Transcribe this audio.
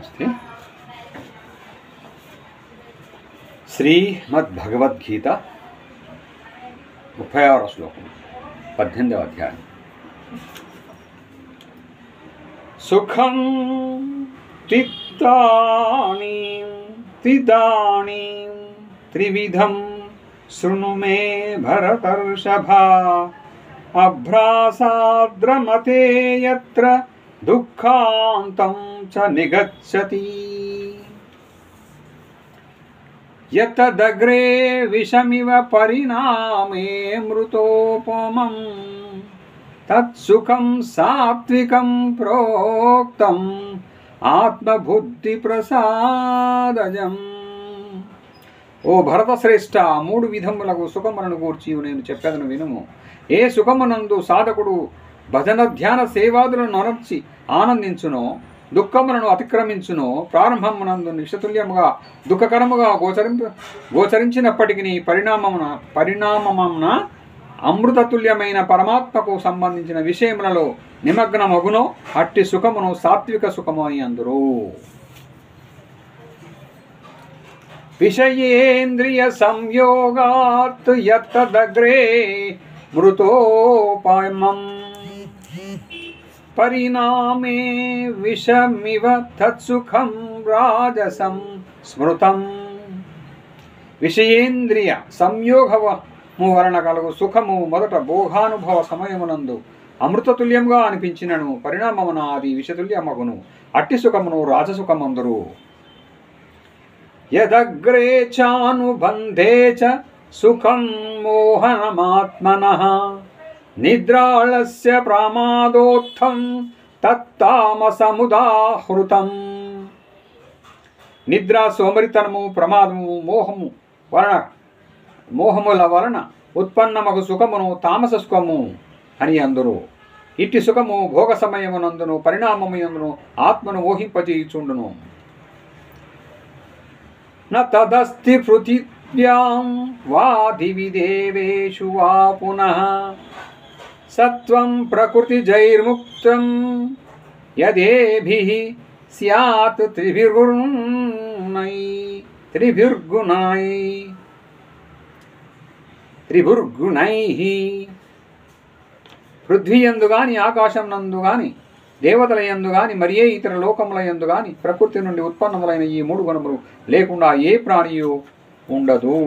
నమస్తే. శ్రీమద్భగవద్గీత 36వ శ్లోకం 18వ అధ్యాయం. సుఖం త్విదానీం త్రివిధం శృణు మే భరతర్షభా అభ్రాసాద్రమతే యత్ర దుఃఖాంతం చ నిగచ్చతి యతదగ్రే విషమివ పరిణామే మృతోపమం తత్సుఖం సాత్వికం ప్రోక్తం ఆత్మబుద్ధి ప్రసాదజం. ఓ భరతశ్రేష్ఠ, 3 విధములకు సుఖములను గూర్చి నేను చెప్పేదను వినుము. ఏ సుఖమునందు సాధకుడు భజన ధ్యాన సేవాదులను నరచి ఆనందించునో, దుఃఖములను అతిక్రమించునో, ప్రారంభమునందు నిషతుల్యముగా దుఃఖకరముగా గోచరించినప్పటికీ పరిణామమున అమృతతుల్యమైన పరమాత్మకు సంబంధించిన విషయములలో నిమగ్నమగునో అట్టి సుఖమును సాత్విక సుఖము అని అందురు. విషయేంద్రియ సంయోగాత్ యత్తదగ్రే మృతోపమం పరిణామే విషమివ తత్సుఖం రాజసం స్మృతం. విషయేంద్రియ సంయోగము వలన కలుగు సుఖము మొదట భోగానుభవ సమయమునందు అమృతతుల్యముగా అనిపించినను పరిణామమున అది విషతుల్యమగును. అట్టి సుఖమును రాజసుఖమందురు. యదగ్రే చానుబంధే చ సుఖం మోహనమాత్మనః నిద్రాళస్య ప్రమాదోత్థం తత్తామసముదాహృతం. నిద్ర, సోమరితనము, ప్రమాదము, మోహముల వలన ఉత్పన్నమగు సుఖమును తామస సుఖము అని అందురు. ఇట్టి సుఖము భోగ సమయమునందును పరిణామమునందును ఆత్మను మోహింపచేయుచుండును. న తదస్తి పృథివ్యాం వా దివి దేవేషు వా పునః సత్వం ప్రకృతిజైర్ముక్తం యదేభిః స్యాత్ త్రిభిర్గుణైః. పృథ్వీయందు గాని, ఆకాశం నందు గాని, దేవతల యందు గాని, మరియే ఇతర లోకముల యందు గాని ప్రకృతి నుండి ఉత్పన్నములైన ఈ 3 గుణములు లేకుండా ఏ ప్రాణియు ఉండదు.